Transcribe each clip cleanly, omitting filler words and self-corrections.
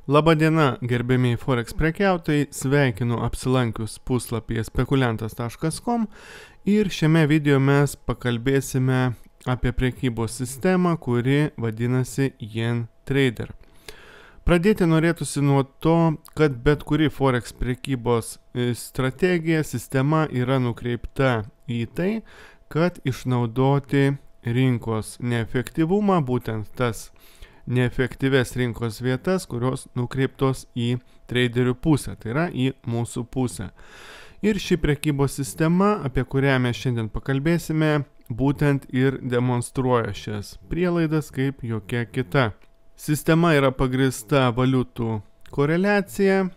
Labadiena, gerbėmiai Forex prekiautojai, sveikinu apsilankius puslapyje spekuliantas.com ir šiame video mes pakalbėsime apie prekybos sistemą, kuri vadinasi Yen Trader. Pradėti norėtųsi nuo to, kad bet kuri Forex prekybos strategija, sistema yra nukreipta į tai, kad išnaudoti rinkos neefektyvumą, būtent tas neefektyves rinkos vietas, kurios nukreiptos į traderių pusę, tai yra į mūsų pusę. Ir ši prekybos sistema, apie kurią mes šiandien pakalbėsime, būtent ir demonstruoja šias prielaidas kaip jokia kita. Sistema yra pagrįsta valiutų koreliacija,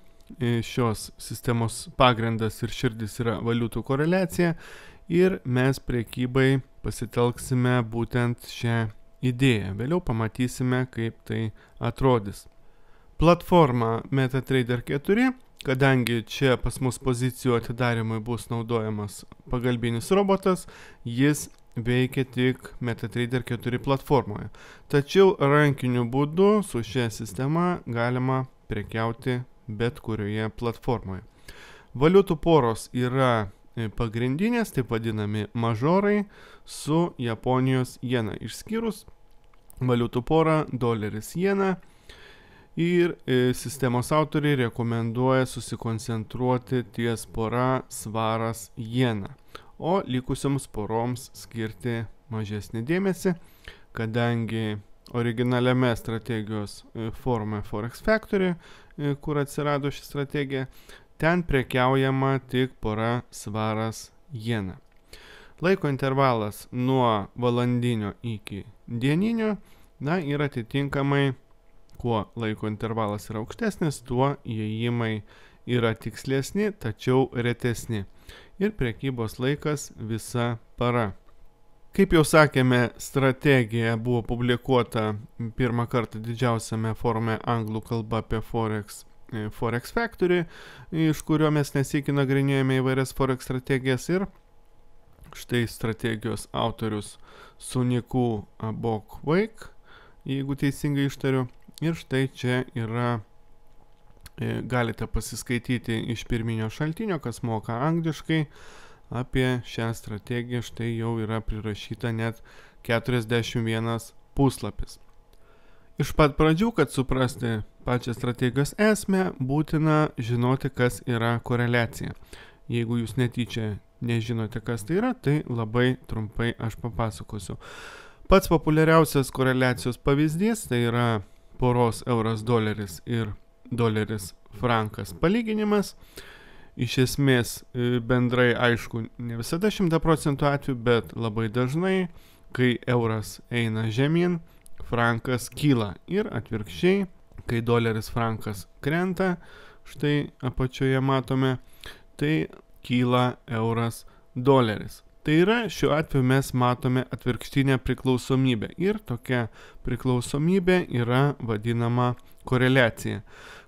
šios sistemos pagrindas ir širdis yra valiutų koreliacija ir mes prekybai pasitelksime būtent šią idėją. Vėliau pamatysime, kaip tai atrodys. Platforma MetaTrader 4, kadangi čia pas mus pozicijų atidarimui bus naudojamas pagalbinis robotas, jis veikia tik MetaTrader 4 platformoje. Tačiau rankiniu būdu su šia sistema galima prekiauti bet kurioje platformoje. Valiutų poros yra pagrindinės, taip vadinami mažorai, su Japonijos jena, išskyrus valiutų porą doleris jena, ir sistemos autoriai rekomenduoja susikoncentruoti ties pora svaras jena, o likusioms poroms skirti mažesnį dėmesį, kadangi originaliame strategijos forume Forex Factory, kur atsirado ši strategija, ten prekiaujama tik pora svaras jena. Laiko intervalas nuo valandinio iki dieninio, ir atitinkamai, kuo laiko intervalas yra aukštesnis, tuo įėjimai yra tikslesni, tačiau retesni. Ir prekybos laikas visa para. Kaip jau sakėme, strategija buvo publikuota pirmą kartą didžiausiame forume anglų kalba apie Forex Factory, iš kurio mes nesykį nagrinėjome įvairias Forex strategijas, ir štai strategijos autorius Suniku Abok-Wake, jeigu teisingai ištariu, ir štai čia yra, galite pasiskaityti iš pirminio šaltinio, kas moka angliškai, apie šią strategiją štai jau yra prirašyta net 41 puslapis. Iš pat pradžių, kad suprasti pačią strategijos esmę, būtina žinoti, kas yra koreliacija. Jeigu jūs netyčia nežinote, kas tai yra, tai labai trumpai aš papasakosiu. Pats populiariausias koreliacijos pavyzdys tai yra poros euras doleris ir doleris frankas palyginimas. Iš esmės bendrai aišku, ne visada 100% atveju, bet labai dažnai, kai euras eina žemyn, frankas kyla, ir atvirkščiai, kai doleris frankas krenta, štai apačioje matome, tai kyla euras doleris. Tai yra, šiuo atveju mes matome atvirkštinę priklausomybę, ir tokia priklausomybė yra vadinama koreliacija.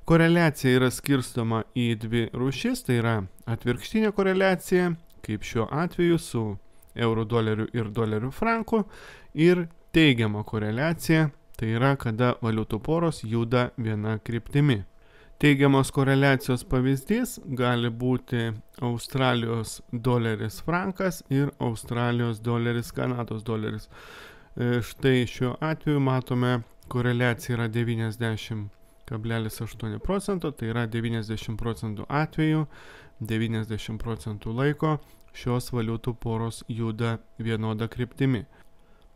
Koreliacija yra skirstoma į dvi rūšis, tai yra atvirkštinė koreliacija, kaip šiuo atveju su euro doleriu ir doleriu franku, ir teigiama koreliacija, tai yra kada valiutų poros juda viena kryptimi. Teigiamos koreliacijos pavyzdys gali būti Australijos doleris frankas ir Australijos doleris Kanados doleris. Štai šiuo atveju matome, koreliacija yra 90,8%, tai yra 90% atveju, 90% laiko šios valiutų poros juda vienoda kryptimi.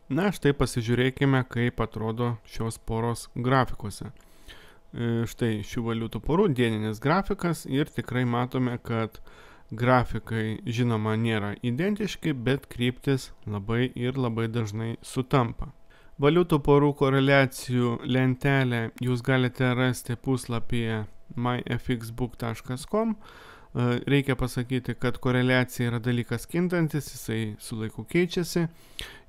Štai pasižiūrėkime, kaip atrodo šios poros grafikuose. Štai šių valiutų porų dieninis grafikas, ir tikrai matome, kad grafikai žinoma nėra identiški, bet kryptis labai ir labai dažnai sutampa. Valiutų porų koreliacijų lentelę jūs galite rasti puslapyje myfxbook.com. Reikia pasakyti, kad koreliacija yra dalykas kintantis, jisai su laiku keičiasi,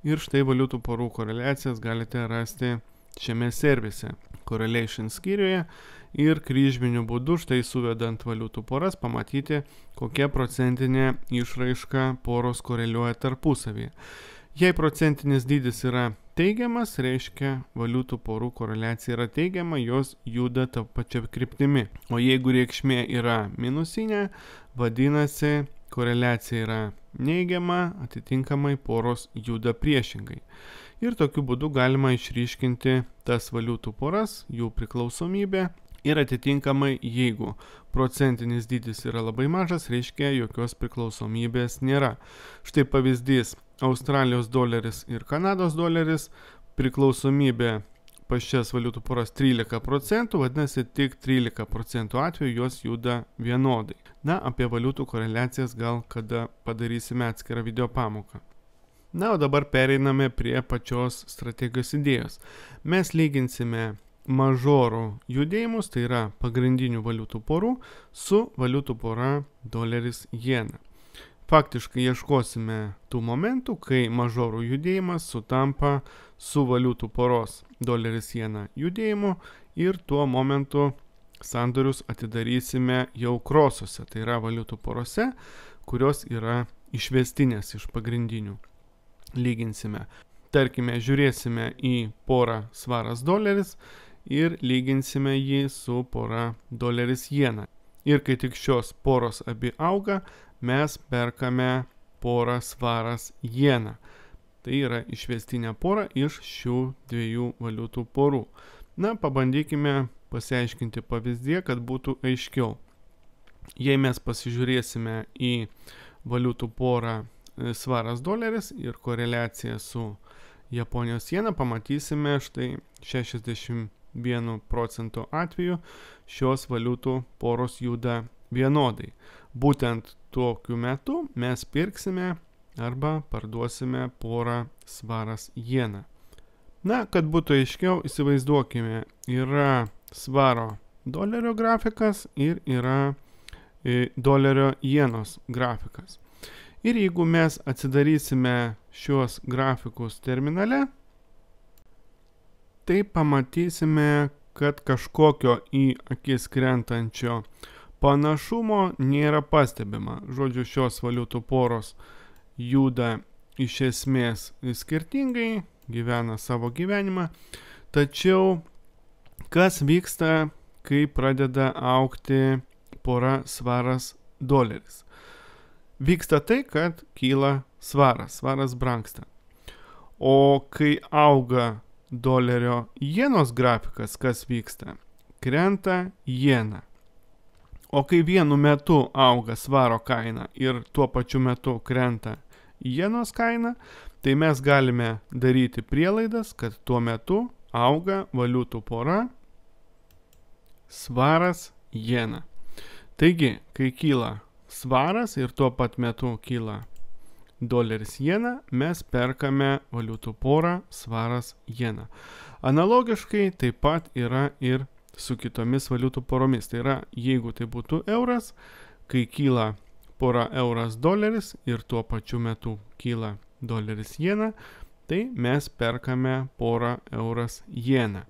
ir štai valiutų porų koreliacijas galite rasti šiame servise, correlation skyriuje, ir kryžminiu būdu, štai suvedant valiutų poras, pamatyti, kokia procentinė išraiška poros koreliuoja tarpusavyje. Jei procentinis dydis yra teigiamas, reiškia valiutų porų koreliacija yra teigiama, jos juda tą pačią kryptimi. O jeigu reikšmė yra minusinė, vadinasi koreliacija yra neigiama, atitinkamai poros juda priešingai. Ir tokiu būdu galima išryškinti tas valiutų poras, jų priklausomybę. Ir atitinkamai, jeigu procentinis dydis yra labai mažas, reiškia jokios priklausomybės nėra. Štai pavyzdys Australijos doleris ir Kanados doleris, priklausomybė pas šias valiutų poras 13%, vadinasi tik 13% atveju jos juda vienodai. Na, apie valiutų koreliacijas gal kada padarysime atskirą video pamoką. Na, o dabar pereiname prie pačios strategijos idėjos. Mes lyginsime mažorų judėjimus, tai yra pagrindinių valiutų porų, su valiutų pora doleris jena. Faktiškai ieškosime tų momentų, kai mažorų judėjimas sutampa su valiutų poros doleris jena judėjimu ir tuo momentu sandorius atidarysime jau krosuose, tai yra valiutų porose, kurios yra išvestinės iš pagrindinių. Lyginsime. Tarkime, žiūrėsime į porą svaras doleris ir lyginsime jį su pora doleris jena. Ir kai tik šios poros abi auga, mes perkame porą svaras jeną. Tai yra išvestinė pora iš šių dviejų valiutų porų. Na, pabandykime pasiaiškinti pavyzdį, kad būtų aiškiau. Jei mes pasižiūrėsime į valiutų porą svaras doleris ir koreliaciją su Japonijos jena, pamatysime štai 61% atveju šios valiutų poros juda vienodai. Būtent tokiu metu mes pirksime arba parduosime porą svaras jeną. Na, kad būtų aiškiau, įsivaizduokime, yra svaro dolerio grafikas ir yra dolerio jenos grafikas. Ir jeigu mes atsidarysime šios grafikus terminale, tai pamatysime, kad kažkokio į akis krentančio panašumo nėra pastebima. Žodžiu, šios valiutų poros juda iš esmės skirtingai, gyvena savo gyvenimą. Tačiau kas vyksta, kai pradeda augti pora svaras doleris? Vyksta tai, kad kyla svaras brangsta. O kai auga dolerio jenos grafikas, kas vyksta? Krenta jena. O kai vienu metu auga svaro kaina ir tuo pačiu metu krenta jenos kaina, tai mes galime daryti prielaidas, kad tuo metu auga valiutų pora svaras jena. Taigi, kai kyla svaras ir tuo pat metu kyla doleris jena, mes perkame valiutų porą svaras jena. Analogiškai taip pat yra ir su kitomis valiutų poromis. Tai yra, jeigu tai būtų euras, kai kyla pora euras doleris ir tuo pačiu metu kyla doleris jena, tai mes perkame porą euras jeną.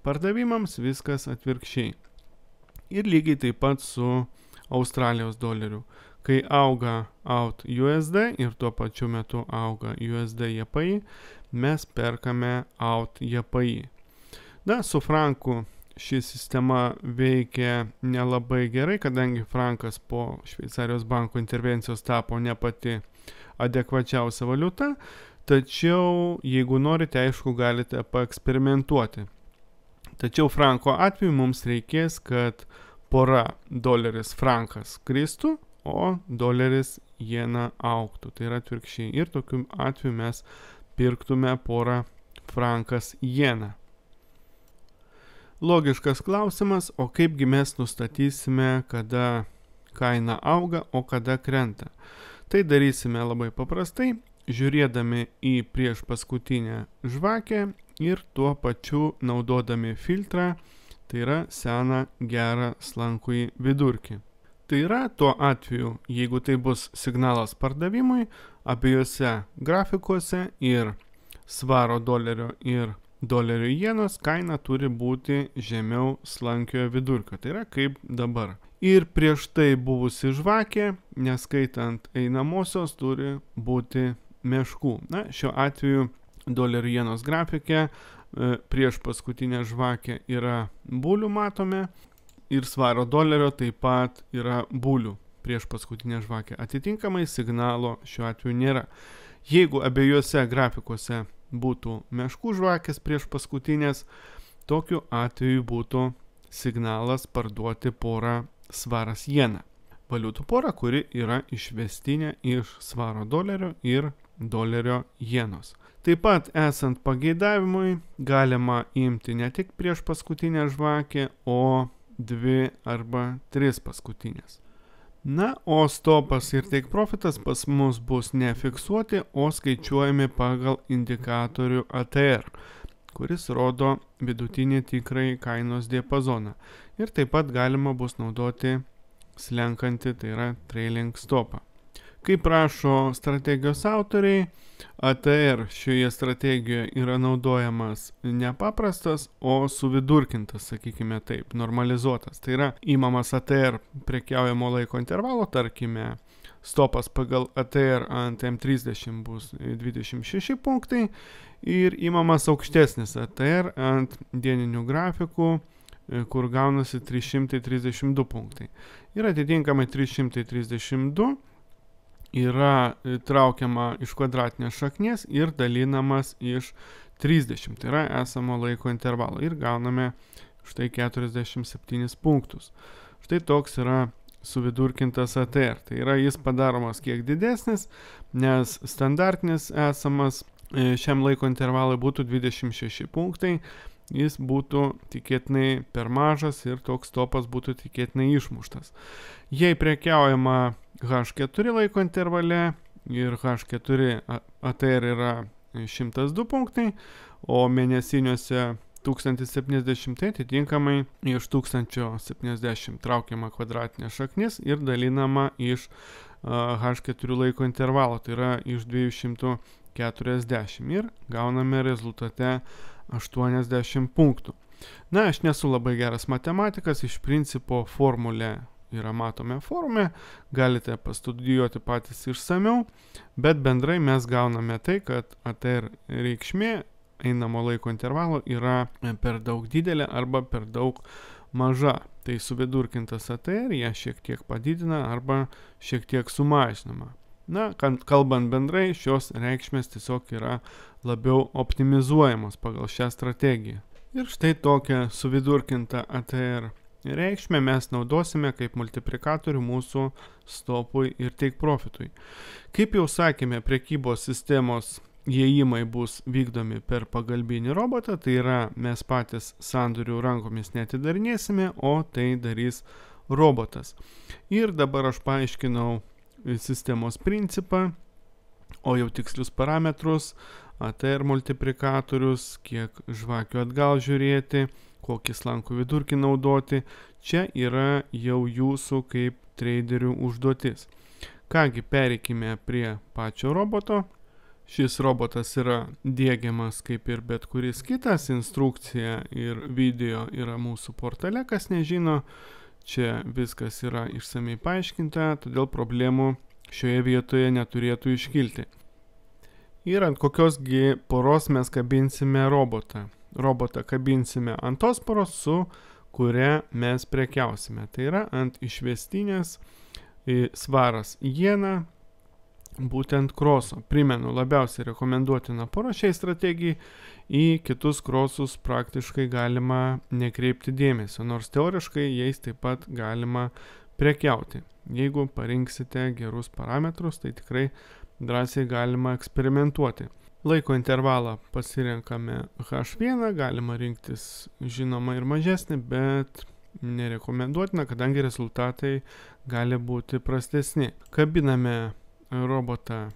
Pardavimams viskas atvirkščiai. Ir lygiai taip pat su Australijos doleriu. Kai auga AUD USD ir tuo pačiu metu auga USD JPY, mes perkame AUD JPY. Na, su franku ši sistema veikia nelabai gerai, kadangi frankas po Šveicarijos banko intervencijos tapo ne pati adekvačiausia valiuta, tačiau jeigu norite, aišku, galite paeksperimentuoti. Tačiau franko atveju mums reikės, kad pora doleris frankas kristų, o doleris jena augtų. Tai yra atvirkščiai. Ir tokiu atveju mes pirktume porą frankas jena. Logiškas klausimas, o kaipgi mes nustatysime, kada kaina auga, o kada krenta. Tai darysime labai paprastai, žiūrėdami į prieš paskutinę žvakę ir tuo pačiu naudodami filtrą, tai yra seną gerą slankųjį vidurkį. Tai yra tuo atveju, jeigu tai bus signalas pardavimui, abiejose grafikuose ir svaro dolerio ir dolerio jenos kaina turi būti žemiau slankiojo vidurkio. Tai yra kaip dabar. Ir prieš tai buvusi žvakė, neskaitant einamosios, turi būti meškų. Na, šiuo atveju dolerio jenos grafike prieš paskutinę žvakę yra bulių matome ir svaro dolerio taip pat yra bulių prieš paskutinę žvakę. Atitinkamai signalo šiuo atveju nėra. Jeigu abiejose grafikuose būtų meškų žvakės prieš paskutinės, tokiu atveju būtų signalas parduoti porą svaras jeną. Valiutų porą, kuri yra išvestinė iš svaro dolerio ir dolerio jenos. Taip pat esant pageidavimui galima imti ne tik prieš paskutinę žvakę, o 2 arba 3 paskutinės. Na, o stopas ir take profitas pas mus bus nefiksuoti, o skaičiuojami pagal indikatorių ATR, kuris rodo vidutinį tikrąjį kainos diapazoną. Ir taip pat galima bus naudoti slenkantį, tai yra trailing stopą. Kaip rašo strategijos autoriai, ATR šioje strategijoje yra naudojamas nepaprastas, o suvidurkintas, sakykime taip, normalizuotas. Tai yra įmamas ATR prekiaujamo laiko intervalo, tarkime, stopas pagal ATR ant M30 bus 26 punktai ir įmamas aukštesnis ATR ant dieninių grafikų, kur gaunasi 332 punktai. Ir atitinkamai 332 yra traukiama iš kvadratinės šaknies ir dalinamas iš 30, tai yra esamo laiko intervalo. Ir gauname štai 47 punktus. Štai toks yra suvidurkintas ATR. Tai yra jis padaromas kiek didesnis, nes standartinis esamas šiam laiko intervalui būtų 26 punktai. Jis būtų tikėtinai per mažas ir toks stopas būtų tikėtinai išmuštas. Jei prekiaujama H4 laiko intervale ir H4 ATR yra 102 punktai, o mėnesiniuose 1070, atitinkamai iš 1070 traukiama kvadratinė šaknis ir dalinama iš H4 laiko intervalo, tai yra iš 240 ir gauname rezultate 80 punktų. Na, aš nesu labai geras matematikas, iš principo formulė yra matome forume, galite pastudijuoti patys išsamiau, bet bendrai mes gauname tai, kad ATR reikšmė einamo laiko intervalo yra per daug didelė arba per daug maža. Tai suvidurkintas ATR ją šiek tiek padidina arba šiek tiek sumažinama. Na, kalbant bendrai, šios reikšmės tiesiog yra labiau optimizuojamos pagal šią strategiją. Ir štai tokią suvidurkintą ATR reikšmę mes naudosime kaip multiplikatorių mūsų stopui ir take profitui. Kaip jau sakėme, prekybos sistemos įėjimai bus vykdomi per pagalbinį robotą, tai yra mes patys sandorių rankomis neatidarinėsime, o tai darys robotas. Ir dabar aš paaiškinau sistemos principą, o jau tikslius parametrus, ATR multiplikatorius, kiek žvakių atgal žiūrėti, kokį slankų vidurkį naudoti, čia yra jau jūsų kaip traderių užduotis. Kągi, pereikime prie pačio roboto. Šis robotas yra diegiamas kaip ir bet kuris kitas, instrukcija ir video yra mūsų portale, kas nežino. Čia viskas yra išsamei paaiškinta, todėl problemų šioje vietoje neturėtų iškilti. Ir ant kokiosgi poros mes kabinsime robotą. Robotą kabinsime ant tos poros, su kuria mes prekiausime. Tai yra ant išvestinės svaras jena, būtent kroso. Primenu, labiausiai rekomenduotina pora šiai strategijai, į kitus krosus praktiškai galima nekreipti dėmesio, nors teoriškai jais taip pat galima prekiauti. Jeigu parinksite gerus parametrus, tai tikrai drąsiai galima eksperimentuoti. Laiko intervalą pasirenkame H1, galima rinktis žinoma ir mažesnį, bet nerekomenduotina, kadangi rezultatai gali būti prastesni. Kabiname robotą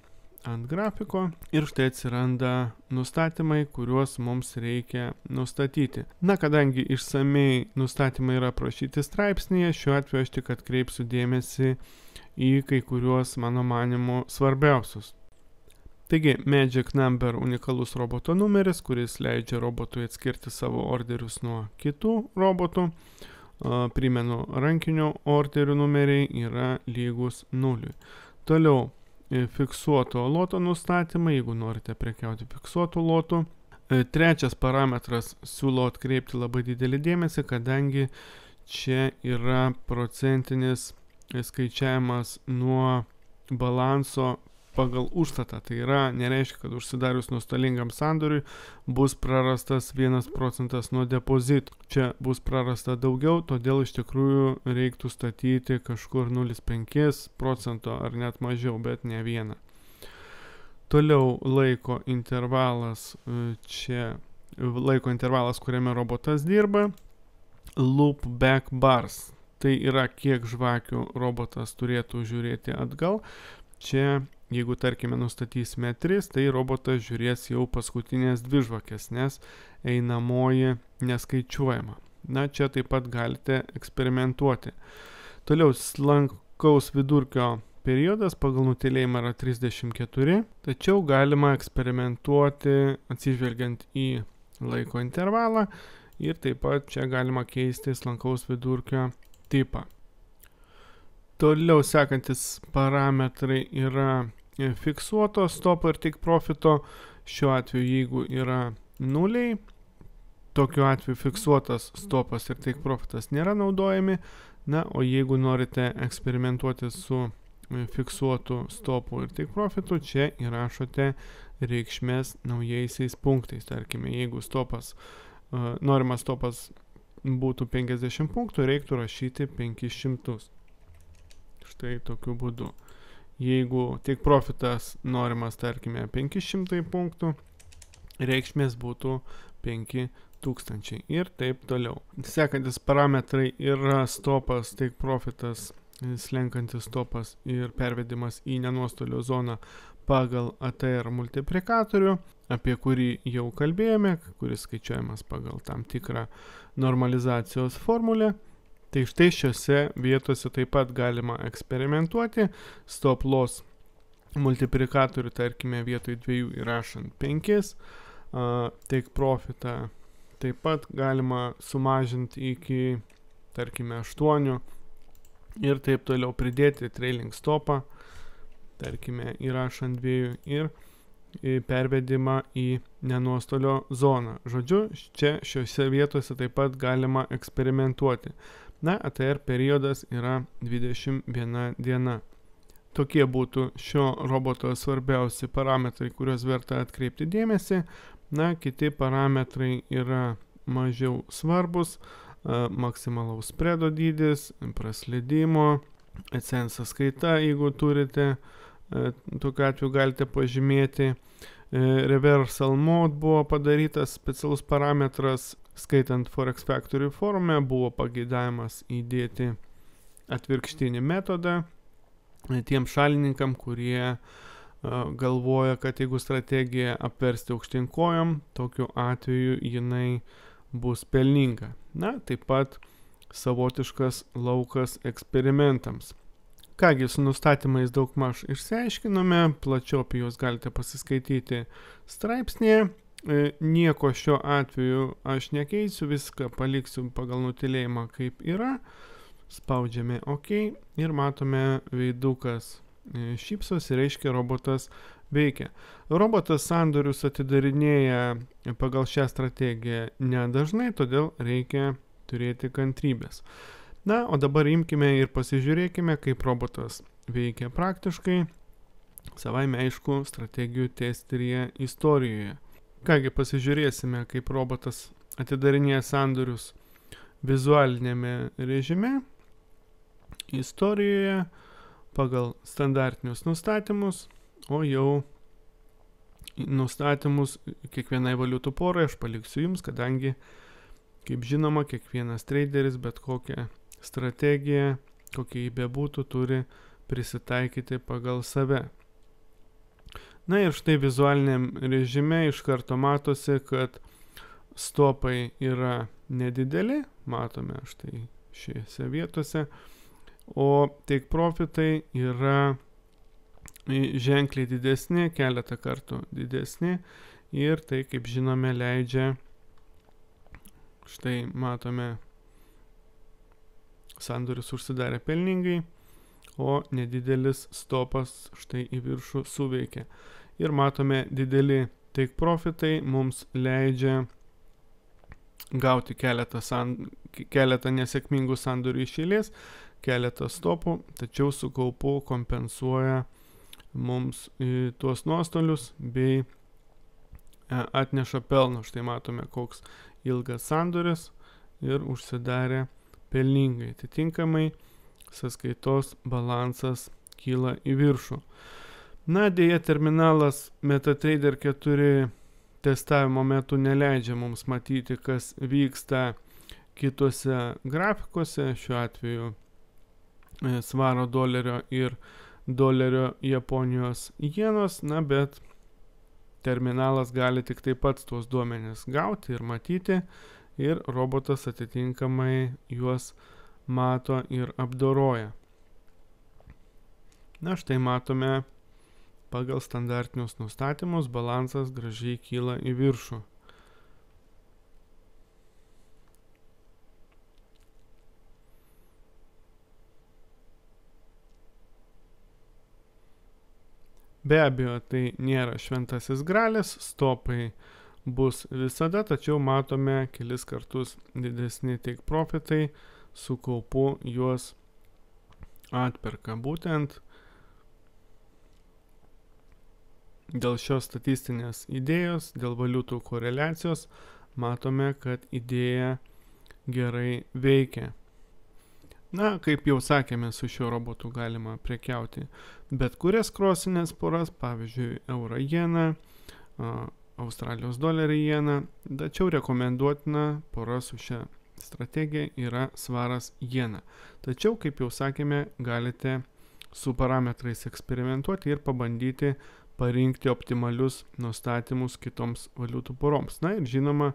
ant grafiko ir štai atsiranda nustatymai, kuriuos mums reikia nustatyti. Na, kadangi išsamei nustatymai yra aprašyti straipsnėje, šiuo atveju aš tik atkreipsiu dėmesį į kai kuriuos mano manymu svarbiausius. Taigi, Magic Number unikalus roboto numeris, kuris leidžia robotui atskirti savo orderius nuo kitų robotų. Primenu, rankinių orderių numeriai yra lygus 0. Toliau, fiksuoto loto nustatymą, jeigu norite prekiauti fiksuotų lotų. Trečias parametras siūlau atkreipti labai didelį dėmesį, kadangi čia yra procentinis skaičiavimas nuo balanso pagal užstatą. Tai yra, nereiškia, kad užsidarius nuostolingam sandoriui bus prarastas 1 procentas nuo depozitų. Čia bus prarasta daugiau, todėl iš tikrųjų reiktų statyti kažkur 0,5 procento ar net mažiau, bet ne 1. Toliau laiko intervalas, čia laiko intervalas, kuriame robotas dirba. Loop back bars. Tai yra, kiek žvakių robotas turėtų žiūrėti atgal. Čia, jeigu tarkime nustatysime 3, tai robotas žiūrės jau paskutinės 2 žvakės, nes einamoji neskaičiuojama. Na, čia taip pat galite eksperimentuoti. Toliau slankaus vidurkio periodas pagal nutylėjimą yra 34, tačiau galima eksperimentuoti atsižvelgiant į laiko intervalą ir taip pat čia galima keisti slankaus vidurkio tipą. Toliau sekantis parametrai yra fiksuoto stopo ir take profito. Šiuo atveju, jeigu yra nuliai, tokiu atveju fiksuotas stopas ir take profitas nėra naudojami. Na, o jeigu norite eksperimentuoti su fiksuotų stopų ir take profitų, čia įrašote reikšmės naujaisiais punktais. Tarkime, jeigu norimas stopas būtų 50 punktų, reiktų rašyti 500. Štai tokiu būdu. Jeigu take profitas norimas, tarkime, 500 punktų, reikšmės būtų 5000 ir taip toliau. Sekantis parametrai yra stopas, take profitas, slenkantis stopas ir pervedimas į nenuostolio zoną pagal ATR multiplikatorių, apie kurį jau kalbėjome, kuris skaičiuojamas pagal tam tikrą normalizacijos formulę. Tai štai šiose vietose taip pat galima eksperimentuoti. Stop loss multiplikatorių, tarkime, vietoj 2 įrašant 5. Take profitą taip pat galima sumažinti iki, tarkime, 8 ir taip toliau pridėti trailing stopą, tarkime, įrašant 2 ir pervedimą į nenuostolio zoną. Žodžiu, čia šiose vietose taip pat galima eksperimentuoti. Na, ATR periodas yra 21 diena. Tokie būtų šio roboto svarbiausi parametrai, kuriuos verta atkreipti dėmesį. Na, kiti parametrai yra mažiau svarbus. Maksimalaus spredo dydis, praslydimo, ECN sąskaita, jeigu turite, tokiu atveju galite pažymėti. Reversal mode buvo padarytas specialus parametras, skaitant Forex Factory forume, buvo pageidavimas įdėti atvirkštinį metodą tiem šalininkam, kurie galvoja, kad jeigu strategiją apversti aukštyn kojom, tokiu atveju jinai bus pelninga. Na, taip pat savotiškas laukas eksperimentams. Kągi, su nustatymais daugmaž išsiaiškinome, plačiau apie juos galite pasiskaityti straipsnėje. Nieko šiuo atveju aš nekeisiu, viską paliksiu pagal nutylėjimą kaip yra. Spaudžiame OK ir matome veidukas šypsosi, reiškia robotas veikia. Robotas sandorius atidarinėja pagal šią strategiją nedažnai, todėl reikia turėti kantrybės. Na, o dabar imkime ir pasižiūrėkime, kaip robotas veikia praktiškai, savaime aišku, strategijų testeryje istorijoje. Kągi, pasižiūrėsime, kaip robotas atidarinėja sandorius vizualinėme režime, istorijoje, pagal standartinius nustatymus, o jau nustatymus kiekvienai valiutų porai aš paliksiu jums, kadangi, kaip žinoma, kiekvienas traderis bet kokią strategiją, kokia jį bebūtų, turi prisitaikyti pagal save. Na ir štai vizualiniam režime iš karto matosi, kad stopai yra nedideli, matome štai šiose vietose, o take profitai yra ženkliai didesni, keletą kartų didesni ir tai, kaip žinome, leidžia, štai matome, sandoris užsidarė pelningai, o nedidelis stopas štai į viršų suveikia. Ir matome, dideli take profitai mums leidžia gauti keletą nesėkmingų sandorių iš eilės, keletą stopų, tačiau su kaupu kompensuoja mums tuos nuostolius bei atneša pelną. Štai matome, koks ilgas sandoris ir užsidarė pelningai. Atitinkamai sąskaitos balansas kyla į viršų. Na, dėja, terminalas MetaTrader 4 testavimo metu neleidžia mums matyti, kas vyksta kitose grafikuose, šiuo atveju svaro dolerio ir dolerio Japonijos jenos, na, bet terminalas gali tik taip pat tuos duomenis gauti ir matyti, ir robotas atitinkamai juos mato ir apdoroja. Na, štai matome, pagal standartinius nustatymus balansas gražiai kyla į viršų. Be abejo, tai nėra šventasis gralis, stopai bus visada, tačiau matome kelis kartus didesni take profitai, su kaupu juos atperka. Būtent dėl šios statistinės idėjos, dėl valiutų koreliacijos, matome, kad idėja gerai veikia. Na, kaip jau sakėme, su šiuo robotu galima prekiauti bet kurias krosinės poras, pavyzdžiui, eurą jeną, Australijos dolerį jeną, tačiau rekomenduotina pora su šia strategija yra svaras jena. Tačiau, kaip jau sakėme, galite su parametrais eksperimentuoti ir pabandyti parinkti optimalius nustatymus kitoms valiutų poroms. Na ir žinoma,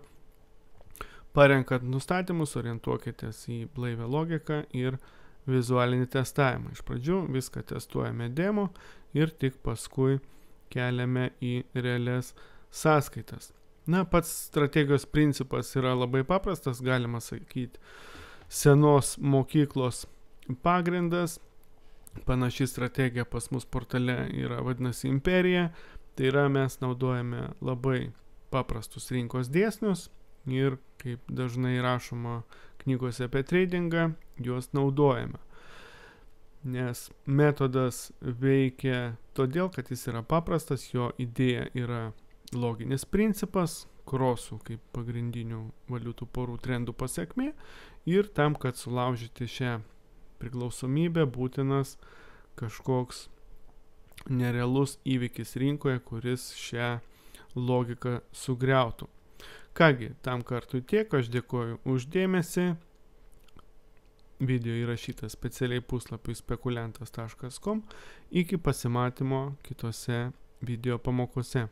parenkant nustatymus, orientuokitės į blaivę logiką ir vizualinį testavimą. Iš pradžių viską testuojame demo ir tik paskui keliame į realias sąskaitas. Na, pats strategijos principas yra labai paprastas, galima sakyti, senos mokyklos pagrindas. Panaši strategija pas mus portale yra vadinasi Imperija. Tai yra, mes naudojame labai paprastus rinkos dėsnius ir, kaip dažnai rašoma knygose apie tradingą, juos naudojame. Nes metodas veikia todėl, kad jis yra paprastas, jo idėja yra loginis principas, krosų kaip pagrindinių valiutų porų trendų pasekmė, ir tam, kad sulaužyti šią priklausomybę, būtinas kažkoks nerealus įvykis rinkoje, kuris šią logiką sugriautų. Kągi, tam kartui tiek, aš dėkoju už dėmesį. Video įrašytas specialiai puslapiui spekuliantas.com. Iki pasimatymo kitose video pamokose.